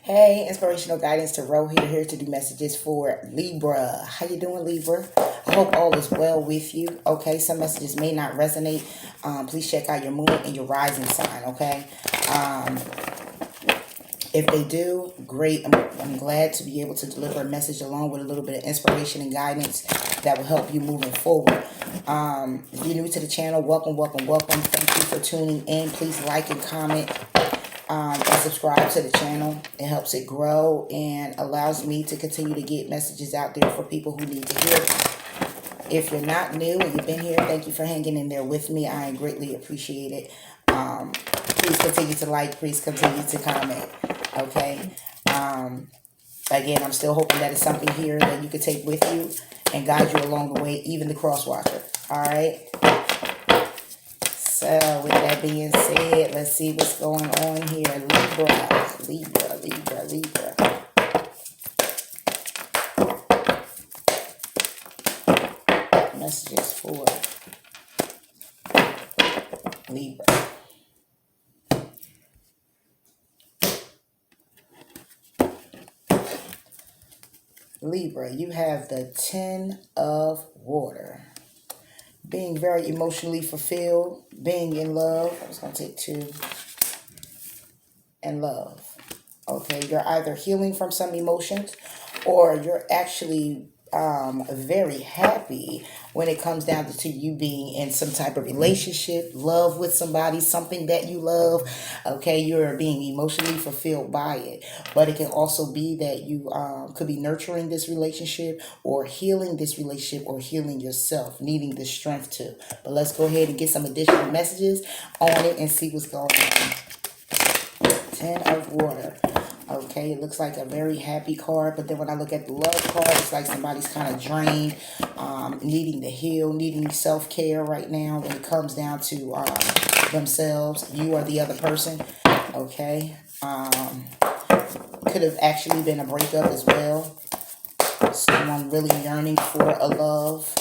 Hey, inspirational guidance to row here to do messages for Libra. How you doing, Libra? I hope all is well with you. Okay, some messages may not resonate. Please check out your moon and your rising sign. Okay, um, if they do, great. I'm glad to be able to deliver a message along with a little bit of inspiration and guidance that will help you moving forward. If you're new to the channel, welcome, welcome, welcome. Thank you for tuning in. Please like and comment and subscribe to the channel. It helps it grow and allows me to continue to get messages out there for people who need to hear them. If you're not new and you've been here, thank you for hanging in there with me. I greatly appreciate it. Please continue to like, please continue to comment. Okay. Again, I'm still hoping that it's something here that you could take with you and guide you along the way, even the cross watcher. All right. So with that being said, let's see what's going on here. Libra. Messages for Libra. Libra, you have the 10 of water. Being very emotionally fulfilled, being in love. I was going to take 2. And love. Okay, you're either healing from some emotions or you're actually very happy when it comes down to you being in some type of relationship, love with somebody, something that you love. Okay, you're being emotionally fulfilled by it. But it can also be that you could be nurturing this relationship or healing this relationship or healing yourself, needing the strength to. But let's go ahead and get some additional messages on it and see what's going on. 10 of water. Okay, it looks like a very happy card, but then when I look at the love card, it's like somebody's kind of drained, needing to heal, needing self-care right now when it comes down to themselves. You are the other person. Okay. Could have actually been a breakup as well. Someone really yearning for a love.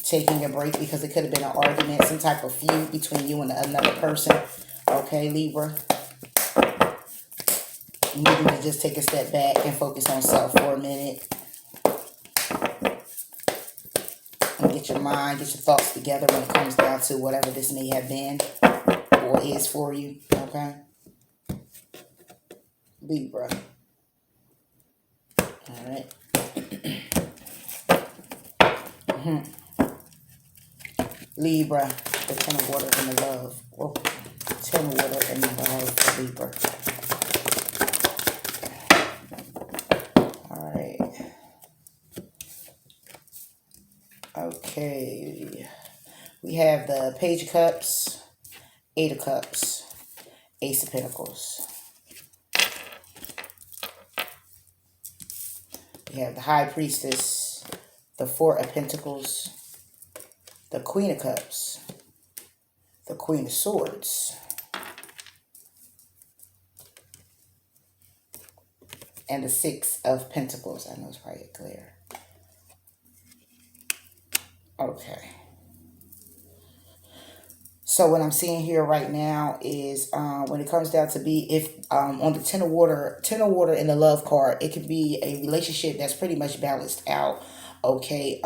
Taking a break because it could have been an argument, some type of feud between you and another person. Okay, Libra. Needing to just take a step back and focus on self for a minute. And get your mind, get your thoughts together when it comes down to whatever this may have been or is for you. Okay? Libra. Alright. Libra, the 10 of water and the love. Whoa. 10 of water and the love for Libra. Alright. Okay. We have the Page of Cups, 8 of Cups, Ace of Pentacles. We have the High Priestess, the 4 of Pentacles, the Queen of Cups, the Queen of Swords, and the 6 of Pentacles. I know it's probably clear. Okay. So what I'm seeing here right now is when it comes down to be, if on the 10 of water in the love card, it could be a relationship that's pretty much balanced out. Okay.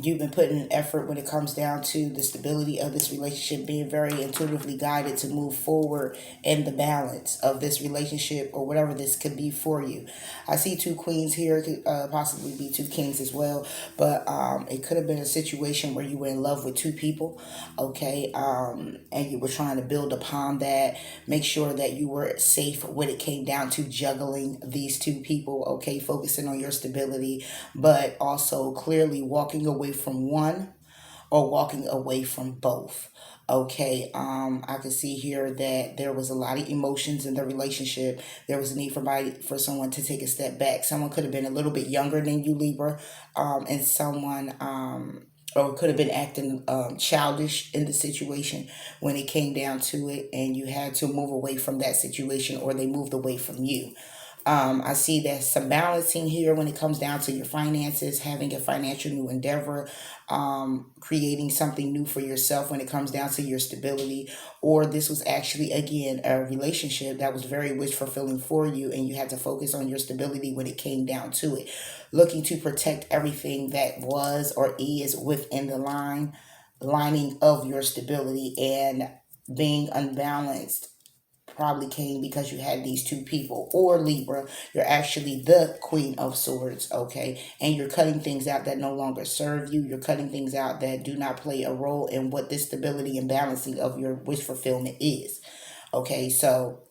You've been putting an effort when it comes down to the stability of this relationship, being very intuitively guided to move forward in the balance of this relationship or whatever this could be for you. I see 2 queens here. It could possibly be 2 kings as well. But it could have been a situation where you were in love with 2 people. Okay. And you were trying to build upon that. Make sure that you were safe when it came down to juggling these 2 people. Okay. Focusing on your stability, but also clearly walking away from one or walking away from both. Okay, I can see here that there was a lot of emotions in the relationship. There was a need for someone to take a step back. Someone could have been a little bit younger than you, Libra, and someone or could have been acting childish in the situation when it came down to it, and you had to move away from that situation, or they moved away from you. I see there's some balancing here when it comes down to your finances, having a financial new endeavor, creating something new for yourself when it comes down to your stability. Or this was actually, again, a relationship that was very wish fulfilling for you, and you had to focus on your stability when it came down to it. Looking to protect everything that was or is within the lining of your stability, and being unbalanced probably came because you had these two people. Or Libra, you're actually the Queen of Swords, okay? And you're cutting things out that no longer serve you. You're cutting things out that do not play a role in what this stability and balancing of your wish fulfillment is. Okay, so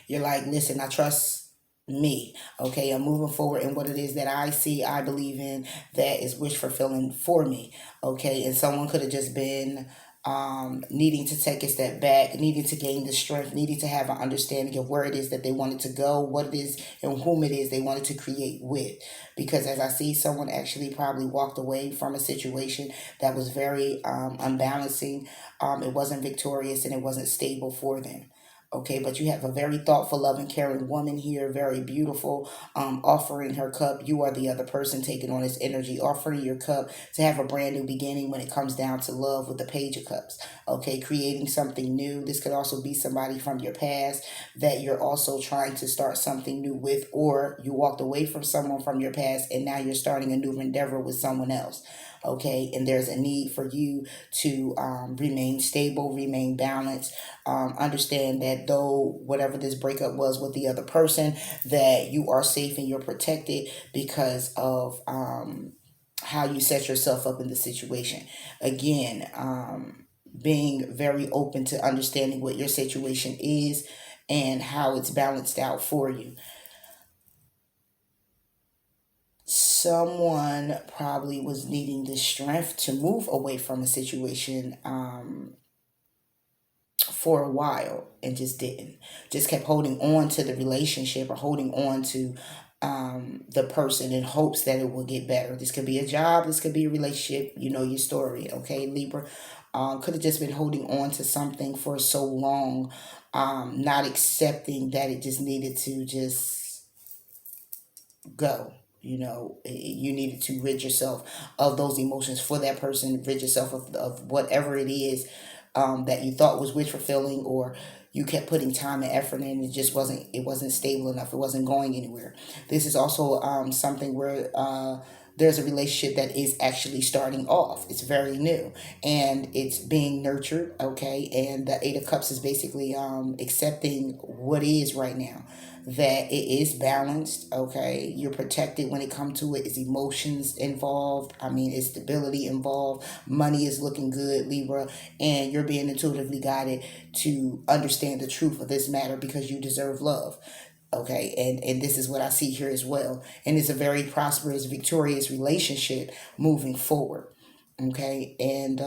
you're like, listen, I trust me. Okay, I'm moving forward in what it is that I see, I believe in, that is wish fulfilling for me. Okay, and someone could have just been needing to take a step back, needing to gain the strength, needing to have an understanding of where it is that they wanted to go, what it is, and whom it is they wanted to create with. Because as I see, someone actually probably walked away from a situation that was very unbalancing. It wasn't victorious and it wasn't stable for them. Okay, but you have a very thoughtful, loving, caring woman here, very beautiful, offering her cup. You are the other person taking on this energy, offering your cup to have a brand new beginning when it comes down to love with the Page of Cups. Okay, creating something new. This could also be somebody from your past that you're also trying to start something new with, or you walked away from someone from your past and now you're starting a new endeavor with someone else. Okay, and there's a need for you to remain stable, remain balanced. Understand that though whatever this breakup was with the other person, that you are safe and you're protected because of how you set yourself up in the situation. Again, being very open to understanding what your situation is and how it's balanced out for you. Someone probably was needing the strength to move away from a situation for a while and just didn't. Just kept holding on to the relationship or holding on to the person in hopes that it will get better. This could be a job, this could be a relationship. You know your story, okay, Libra? Could have just been holding on to something for so long, not accepting that it just needed to just go. You know, you needed to rid yourself of those emotions for that person, rid yourself of whatever it is that you thought was wish fulfilling, or you kept putting time and effort in. It wasn't stable enough. It wasn't going anywhere. This is also something where there's a relationship that is actually starting off. It's very new and it's being nurtured. Okay, and the Eight of Cups is basically accepting what is right now, that it is balanced. Okay, you're protected when it comes to it. Is emotions involved, I mean, is stability involved, money is looking good, Libra, and you're being intuitively guided to understand the truth of this matter because you deserve love. Okay, and this is what I see here as well, and it's a very prosperous, victorious relationship moving forward. Okay, and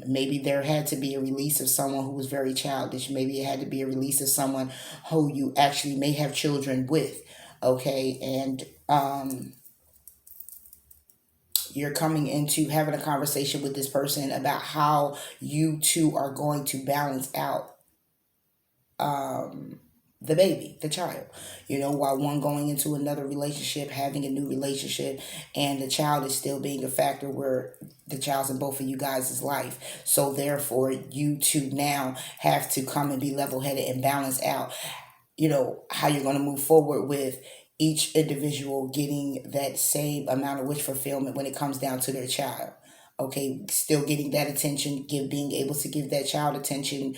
maybe there had to be a release of someone who was very childish. Maybe it had to be a release of someone who you actually may have children with. Okay, and you're coming into having a conversation with this person about how you two are going to balance out the baby, the child, while one going into another relationship, having a new relationship, and the child is still being a factor where the child's in both of you guys' life. So therefore, you two now have to come and be level headed and balance out, how you're going to move forward with each individual getting that same amount of wish fulfillment when it comes down to their child. Okay, still getting that attention, being able to give that child attention,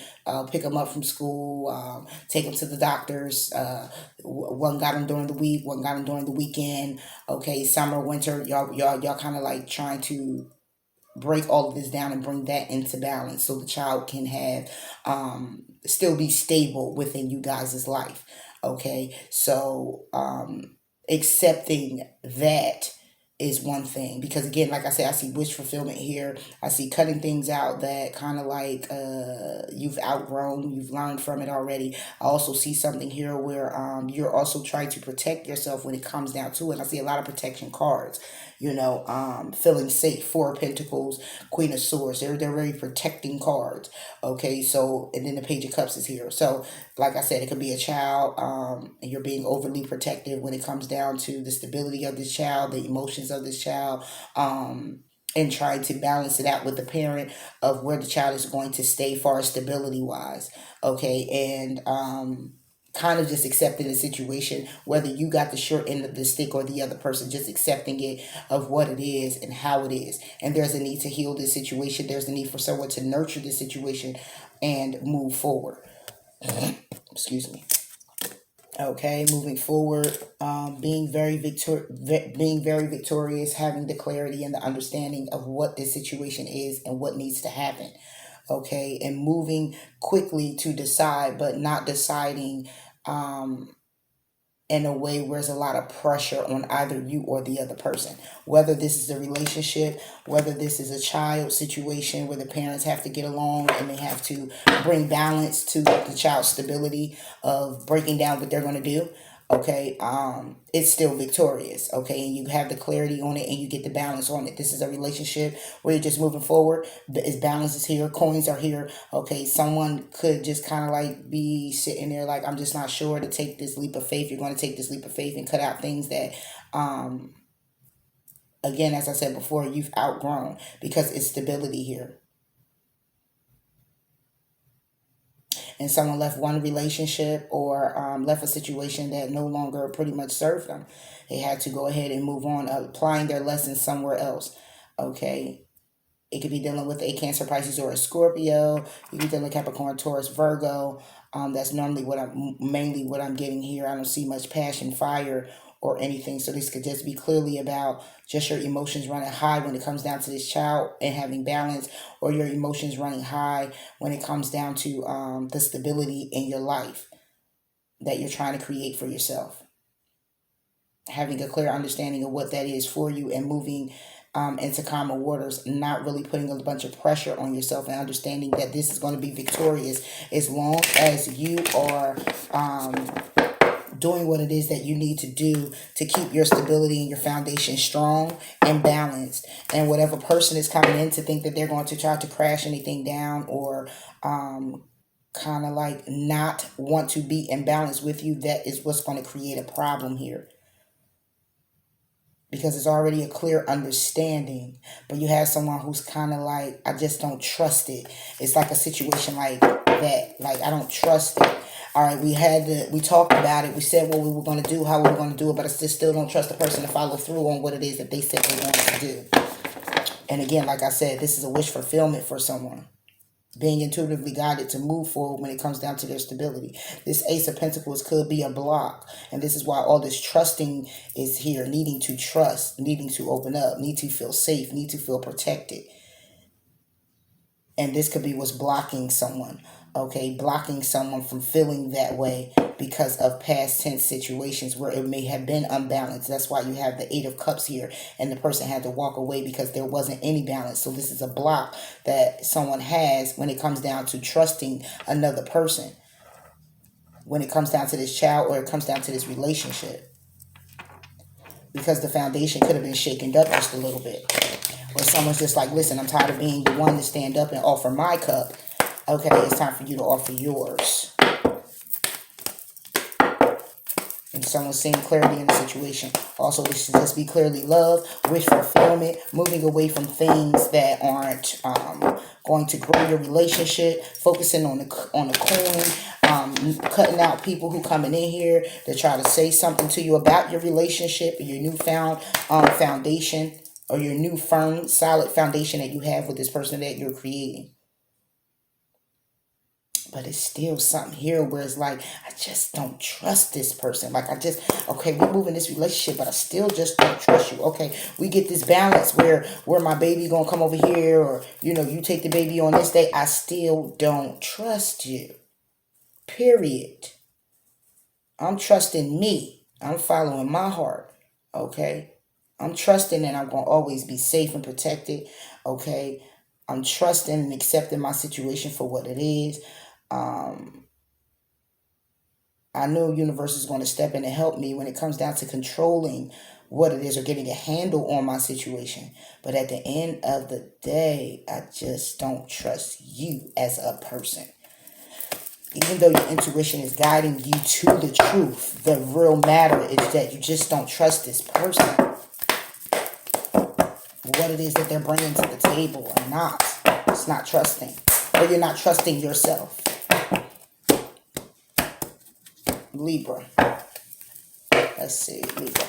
pick them up from school, take them to the doctors. One got them during the week, one got them during the weekend. Okay, summer, winter, y'all kind of like trying to break all of this down and bring that into balance so the child can have still be stable within you guys' life. Okay, so accepting that is one thing, because again, like I said, I see wish fulfillment here. I see cutting things out that kind of like you've outgrown, you've learned from it already. I also see something here where you're also trying to protect yourself when it comes down to it. I see a lot of protection cards. feeling safe. Four of Pentacles, Queen of Swords. They're very protecting cards. Okay, so, and then the Page of Cups is here. So, like I said, it could be a child, and you're being overly protective when it comes down to the stability of this child, the emotions of this child, and trying to balance it out with the parent of where the child is going to stay far as stability wise. Okay, and kind of just accepting the situation, whether you got the short end of the stick or the other person, just accepting it of what it is and how it is. And there's a need to heal this situation. There's a need for someone to nurture this situation and move forward. Excuse me. Okay, moving forward, being very victorious, having the clarity and the understanding of what this situation is and what needs to happen. Okay, and moving quickly to decide, but not deciding in a way where there's a lot of pressure on either you or the other person. Whether this is a relationship, whether this is a child situation where the parents have to get along and they have to bring balance to the child's stability of breaking down what they're going to do. Okay, it's still victorious. Okay, and you have the clarity on it and you get the balance on it. This is a relationship where you're just moving forward. Its balance is here, coins are here. Okay, someone could just kind of like be sitting there like, I'm just not sure to take this leap of faith. You're going to take this leap of faith and cut out things that again, as I said before, you've outgrown, because it's stability here. And someone left one relationship or left a situation that no longer pretty much served them. They had to go ahead and move on, applying their lessons somewhere else. Okay. It could be dealing with a Cancer, Pisces, or a Scorpio. You could be dealing with Capricorn, Taurus, Virgo. That's normally mainly what I'm getting here. I don't see much passion, fire, or anything. So this could just be clearly about just your emotions running high when it comes down to this child and having balance, or your emotions running high when it comes down to the stability in your life that you're trying to create for yourself. Having a clear understanding of what that is for you and moving into calmer waters, not really putting a bunch of pressure on yourself, and understanding that this is going to be victorious as long as you are doing what it is that you need to do to keep your stability and your foundation strong and balanced. And whatever person is coming in to think that they're going to try to crash anything down or kind of like not want to be in balance with you, that is what's going to create a problem here, because it's already a clear understanding. But you have someone who's kind of like, I just don't trust it. It's like a situation like that. Like, I don't trust it. All right, we talked about it. We said what we were going to do, how we were going to do it, but I still don't trust the person to follow through on what it is that they said they wanted to do. And again, like I said, this is a wish fulfillment for someone, being intuitively guided to move forward when it comes down to their stability. This Ace of Pentacles could be a block. And this is why all this trusting is here. Needing to trust, needing to open up, need to feel safe, need to feel protected. And this could be what's blocking someone. Okay, blocking someone from feeling that way because of past tense situations where it may have been unbalanced. That's why you have the Eight of Cups here, and the person had to walk away because there wasn't any balance. So this is a block that someone has when it comes down to trusting another person, when it comes down to this child, or it comes down to this relationship, because the foundation could have been shaken up just a little bit. Or someone's just like, listen, I'm tired of being the one to stand up and offer my cup. Okay, it's time for you to offer yours. And someone's seeing clarity in the situation. Also, this should just be clearly love, wish fulfillment, moving away from things that aren't going to grow your relationship, focusing on the coin, cutting out people who coming in here to try to say something to you about your relationship or your newfound foundation, or your new firm, solid foundation that you have with this person that you're creating. But it's still something here where it's like, I just don't trust this person. Like, okay, we're moving this relationship, but I still just don't trust you. Okay, we get this balance where my baby gonna come over here, or, you take the baby on this day. I still don't trust you. Period. I'm trusting me. I'm following my heart. Okay? I'm trusting that I'm going to always be safe and protected. Okay? I'm trusting and accepting my situation for what it is. I know universe is going to step in and help me when it comes down to controlling what it is or getting a handle on my situation. But at the end of the day, I just don't trust you as a person. Even though your intuition is guiding you to the truth, the real matter is that you just don't trust this person. What it is that they're bringing to the table or not. It's not trusting. Or you're not trusting yourself. Libra. Let's see, Libra.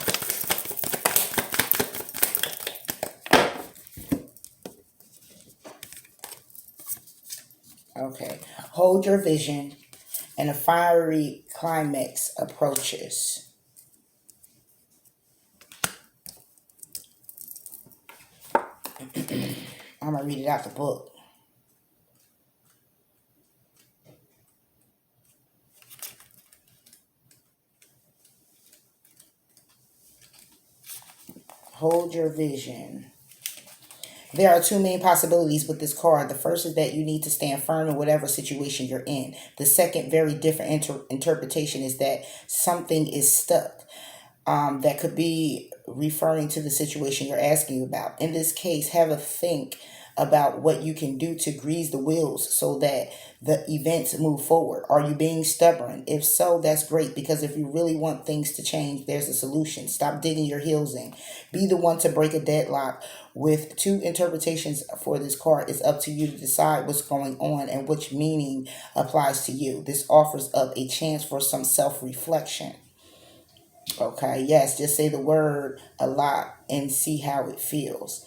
Okay. Hold your vision and a fiery climax approaches. I'm going to read it out the book. Hold your vision. There are two main possibilities with this card. The first is that you need to stand firm in whatever situation you're in. The second, very different interpretation, is that something is stuck. That could be referring to the situation you're asking about. In this case, have a think about what you can do to grease the wheels so that the events move forward. Are you being stubborn? If so, that's great, because if you really want things to change, there's a solution. Stop digging your heels in. Be the one to break a deadlock. With two interpretations for this card, it's up to you to decide what's going on and which meaning applies to you. This offers up a chance for some self-reflection. Okay, yes, just say the word a lot and see how it feels.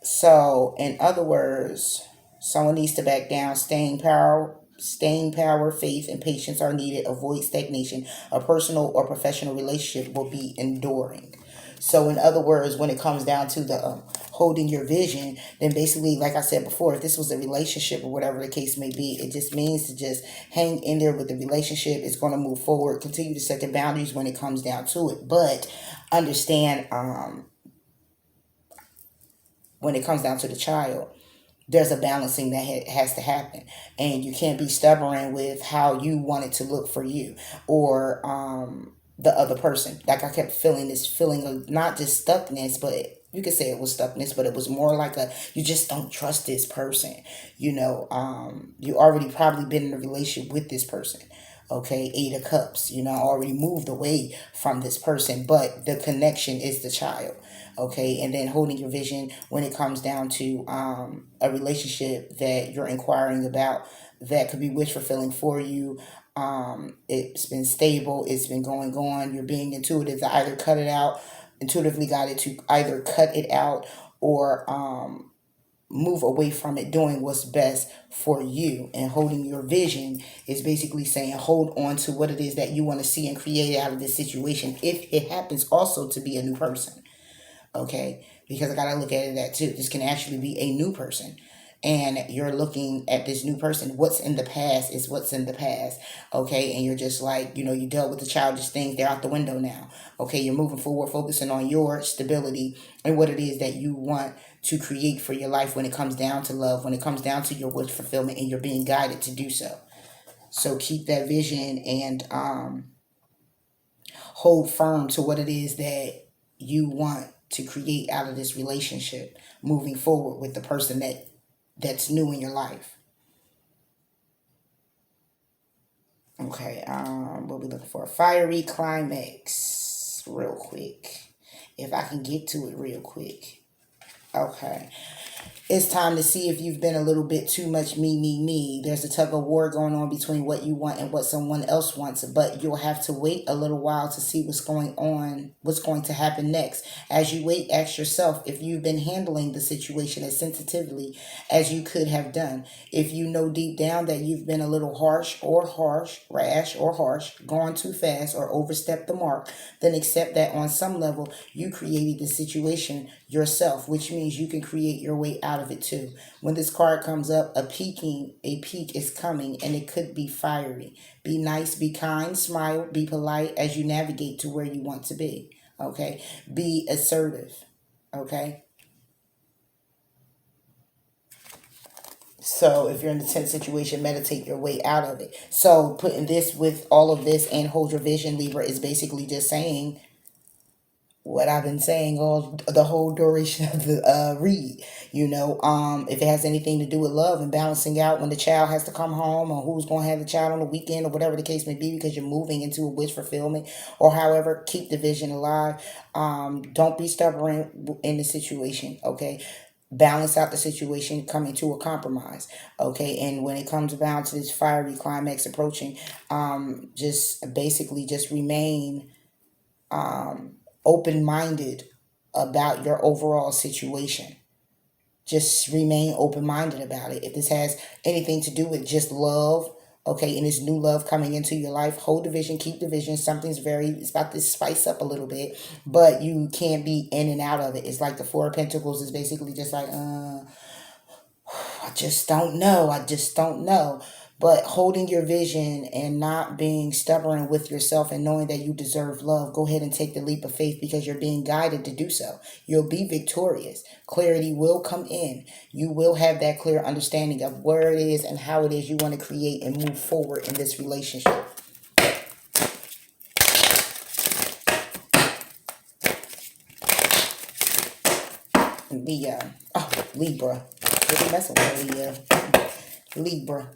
So, in other words, someone needs to back down. Staying power, faith, and patience are needed. Avoid stagnation. A personal or professional relationship will be enduring. So, in other words, when it comes down to the holding your vision, then basically, like I said before, if this was a relationship or whatever the case may be, it just means to just hang in there with the relationship. It's going to move forward. Continue to set the boundaries when it comes down to it, but understand when it comes down to the child, there's a balancing that has to happen, and you can't be stubborn with how you want it to look for you or the other person. Like, I kept feeling this feeling of not just stuckness, but you could say it was stuckness, but it was more like a, you just don't trust this person. You already probably been in a relationship with this person. Okay, 8 of Cups, already moved away from this person, but the connection is the child. Okay, and then holding your vision when it comes down to a relationship that you're inquiring about that could be wish fulfilling for you. It's been stable, it's been going on. You're being intuitive to either cut it out, intuitively guided to either cut it out or move away from it, doing what's best for you. And holding your vision is basically saying hold on to what it is that you want to see and create out of this situation, if it happens also to be a new person. Okay, because I gotta look at it that too. This can actually be a new person, and you're looking at this new person. What's in the past is what's in the past. Okay, and you're just like, you dealt with the childish things, they're out the window now. Okay, you're moving forward, focusing on your stability and what it is that you want to create for your life when it comes down to love, when it comes down to your wish fulfillment, and you're being guided to do so. So keep that vision and hold firm to what it is that you want to create out of this relationship moving forward with the person that's new in your life. Okay, what we looking for? Fiery climax. Real quick. If I can get to it real quick. Okay. It's time to see if you've been a little bit too much me. There's a tug of war going on between what you want and what someone else wants, but you'll have to wait a little while to see what's going on, what's going to happen next. As you wait, ask yourself if you've been handling the situation as sensitively as you could have done. If you know deep down that you've been a little rash or harsh, gone too fast, or overstepped the mark, then accept that on some level you created the situation yourself, which means you can create your way out of it too. When this card comes up, a peak is coming, and it could be fiery. Be nice, be kind, smile, be polite as you navigate to where you want to be. Okay? Be assertive. Okay? So if you're in a tense situation, meditate your way out of it. So putting this with all of this and hold your vision, Libra, is basically just saying what I've been saying all the whole duration of the read. If it has anything to do with love and balancing out when the child has to come home, or who's going to have the child on the weekend, or whatever the case may be, because you're moving into a wish fulfillment, or however, keep the vision alive. Don't be stubborn in the situation. Okay, balance out the situation, coming to a compromise. Okay, and when it comes down to this fiery climax approaching, just basically just remain open-minded about your overall situation. Just remain open-minded about it. If this has anything to do with just love, okay, and this new love coming into your life, hold the vision, keep the vision. It's about to spice up a little bit, but you can't be in and out of it. It's like the Four of Pentacles is basically just like, I just don't know. I just don't know. But holding your vision and not being stubborn with yourself and knowing that you deserve love, go ahead and take the leap of faith, because you're being guided to do so. You'll be victorious. Clarity will come in. You will have that clear understanding of where it is and how it is you want to create and move forward in this relationship. Libra. Really messing with Libra.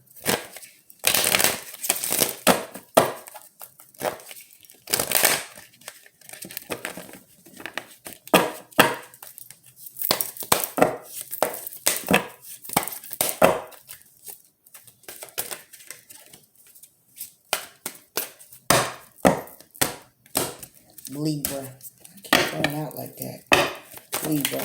Libra. I keep going out like that. Libra.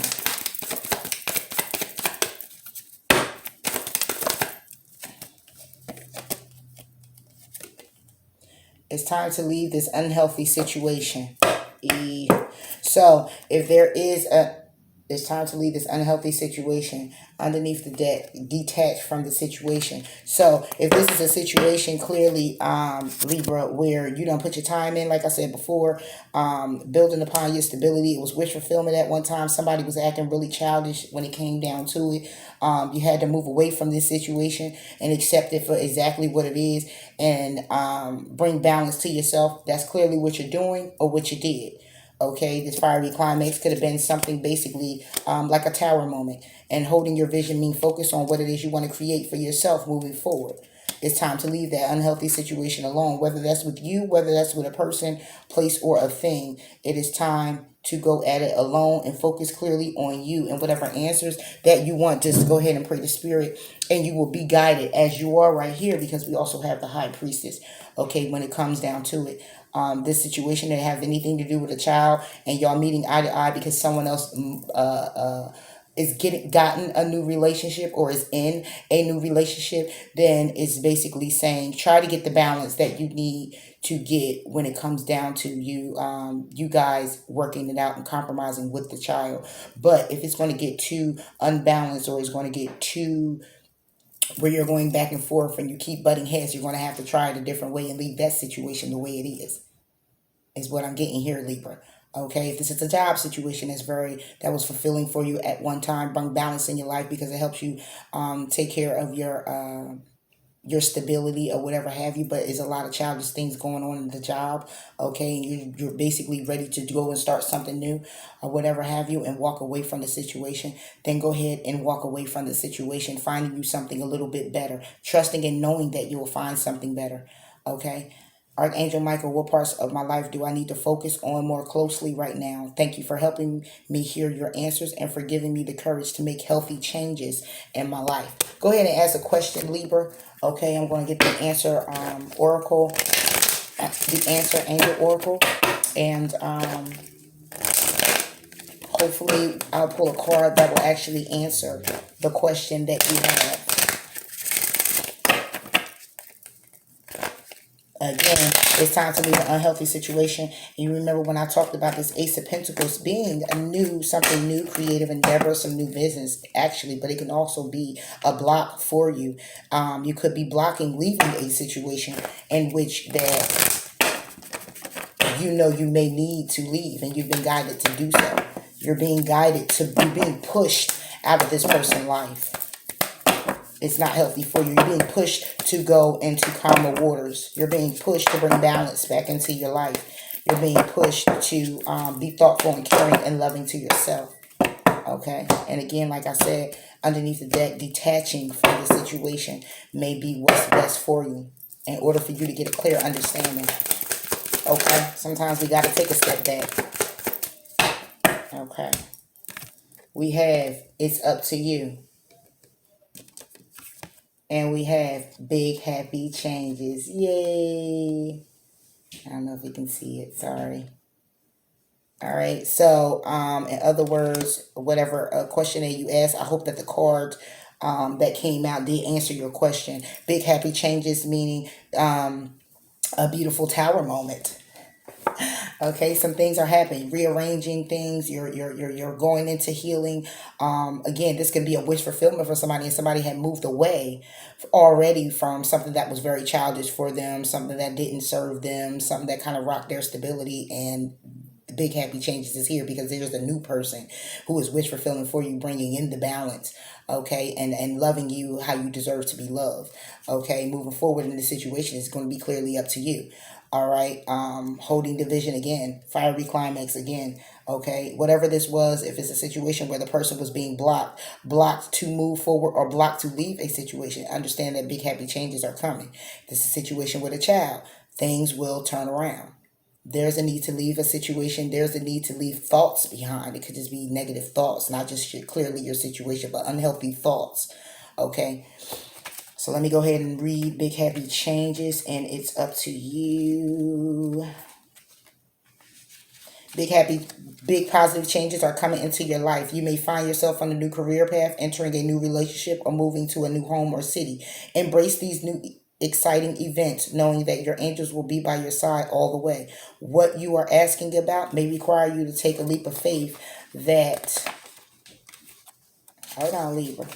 It's time to leave this unhealthy situation. So if there is it's time to leave this unhealthy situation underneath the deck, detached from the situation. So if this is a situation, clearly, Libra, where you don't put your time in, like I said before, building upon your stability. It was wish fulfillment at one time. Somebody was acting really childish when it came down to it. You had to move away from this situation and accept it for exactly what it is, and bring balance to yourself. That's clearly what you're doing or what you did. Okay, this fiery climax could have been something basically like a tower moment. And holding your vision means focus on what it is you want to create for yourself moving forward. It's time to leave that unhealthy situation alone, whether that's with you, whether that's with a person, place, or a thing. It is time to go at it alone and focus clearly on you, and whatever answers that you want, just go ahead and pray to spirit, and you will be guided as you are right here, because we also have the high priestess. Okay, when it comes down to it, this situation that have anything to do with a child, and y'all meeting eye to eye because someone else is gotten a new relationship or is in a new relationship, then it's basically saying try to get the balance that you need to get when it comes down to you guys working it out and compromising with the child. But if it's going to get too unbalanced, or it's going to get too where you're going back and forth and you keep butting heads, you're going to have to try it a different way and leave that situation the way it is what I'm getting here, Libra. Okay, if this is a job situation that was fulfilling for you at one time, bring balance in your life, because it helps you take care of your stability or whatever have you. But there's a lot of childish things going on in the job. Okay, and you're basically ready to go and start something new or whatever have you, and walk away from the situation. Then go ahead and walk away from the situation, finding you something a little bit better, trusting and knowing that you will find something better. Okay. Archangel Michael, what parts of my life do I need to focus on more closely right now? Thank you for helping me hear your answers and for giving me the courage to make healthy changes in my life. Go ahead and ask a question, Libra. Okay, I'm going to get the answer oracle, the answer angel oracle, and hopefully I'll pull a card that will actually answer the question that you have. Again, it's time to leave an unhealthy situation. You remember when I talked about this Ace of Pentacles being something new, creative endeavor, some new business, actually, but it can also be a block for you. You could be blocking leaving a situation in which that you may need to leave, and you've been guided to do so. You're being being pushed out of this person's life. It's not healthy for you. You're being pushed to go into calmer waters. You're being pushed to bring balance back into your life. You're being pushed to be thoughtful and caring and loving to yourself. Okay. And again, like I said, underneath the deck, detaching from the situation may be what's best for you in order for you to get a clear understanding. Okay. Sometimes we got to take a step back. Okay. We have it's up to you. And we have big happy changes. Yay. I don't know if you can see it. Sorry. All right. So, in other words, whatever question that you asked, I hope that the card that came out did answer your question. Big happy changes, meaning a beautiful tower moment. Okay, some things are happening, rearranging things. You're going into healing. Again, this can be a wish fulfillment for somebody, and somebody had moved away already from something that was very childish for them, something that didn't serve them, something that kind of rocked their stability. And the big happy changes is here because there's a new person who is wish fulfilling for you, bringing in the balance. Okay, and loving you how you deserve to be loved. Okay, moving forward in the situation is going to be clearly up to you. All right. Holding division again, fiery climax again. Okay. Whatever this was, if it's a situation where the person was being blocked to move forward or blocked to leave a situation, understand that big happy changes are coming. If this is a situation with a child, things will turn around. There's a need to leave a situation. There's a need to leave thoughts behind. It could just be negative thoughts, not just clearly your situation, but unhealthy thoughts. Okay. So let me go ahead and read Big Happy Changes, and it's up to you. Big positive changes are coming into your life. You may find yourself on a new career path, entering a new relationship, or moving to a new home or city. Embrace these new exciting events, knowing that your angels will be by your side all the way. What you are asking about may require you to take a leap of faith that, hold on, Libra,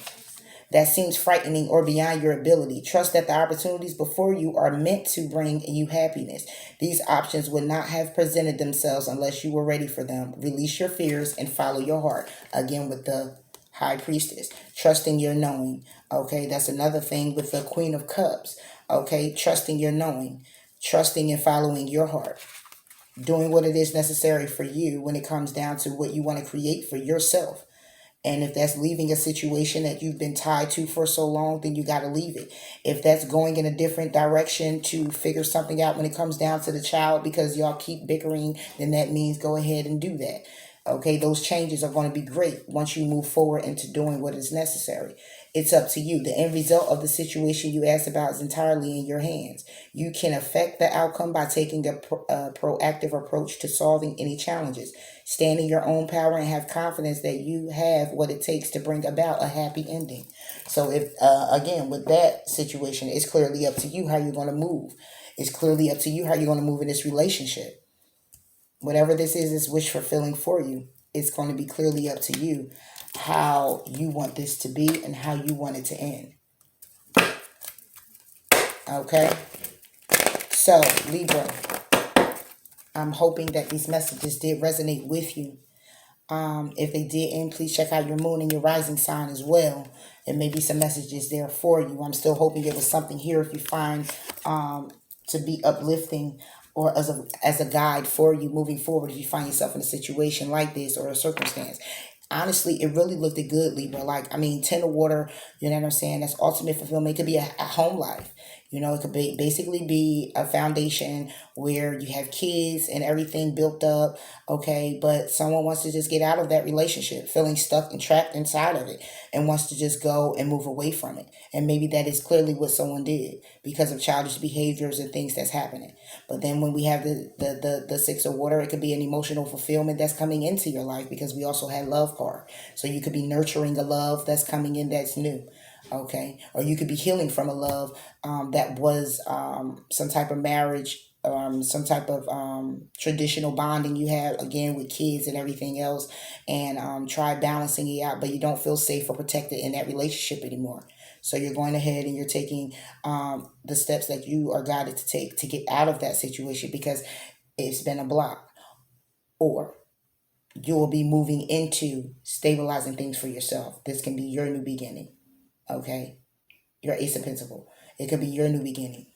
that seems frightening or beyond your ability. Trust that the opportunities before you are meant to bring you happiness. These options would not have presented themselves unless you were ready for them. Release your fears and follow your heart. Again, with the High Priestess, trusting your knowing. Okay, that's another thing with the Queen of Cups. Okay, trusting your knowing, trusting and following your heart, doing what it is necessary for you when it comes down to what you want to create for yourself. And if that's leaving a situation that you've been tied to for so long, then you got to leave it. If that's going in a different direction to figure something out when it comes down to the child because y'all keep bickering, then that means go ahead and do that. Okay, those changes are going to be great once you move forward into doing what is necessary. It's up to you. The end result of the situation you asked about is entirely in your hands. You can affect the outcome by taking a proactive approach to solving any challenges. Stand in your own power and have confidence that you have what it takes to bring about a happy ending. So if, again, with that situation, it's clearly up to you how you're going to move. It's clearly up to you how you're going to move in this relationship. Whatever this is wish fulfilling for you. It's going to be clearly up to you how you want this to be and how you want it to end. Okay? So, Libra, I'm hoping that these messages did resonate with you. If they didn't, please check out your moon and your rising sign as well. There may be some messages there for you. I'm still hoping there was something here if you find to be uplifting or as a guide for you moving forward if you find yourself in a situation like this or a circumstance. Honestly, it really looked good, Libra. Like, I mean, 10 of water, you know what I'm saying? That's ultimate fulfillment. It could be a home life. You know, it could basically be a foundation where you have kids and everything built up, okay? But someone wants to just get out of that relationship, feeling stuck and trapped inside of it, and wants to just go and move away from it. And maybe that is clearly what someone did because of childish behaviors and things that's happening. But then when we have the Six of Water, it could be an emotional fulfillment that's coming into your life because we also had love card. So you could be nurturing a love that's coming in that's new. Okay, or you could be healing from a love that was some type of marriage, some type of traditional bonding you had again with kids and everything else, and try balancing it out, but you don't feel safe or protected in that relationship anymore. So you're going ahead and you're taking the steps that you are guided to take to get out of that situation because it's been a block, or you will be moving into stabilizing things for yourself. This can be your new beginning. Okay, your Ace of Pentacles. It could be your new beginning.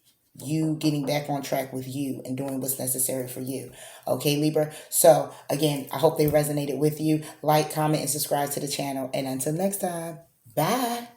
you getting back on track with you and doing what's necessary for you. Okay, Libra? So, again, I hope they resonated with you. Like, comment, and subscribe to the channel. And until next time, bye.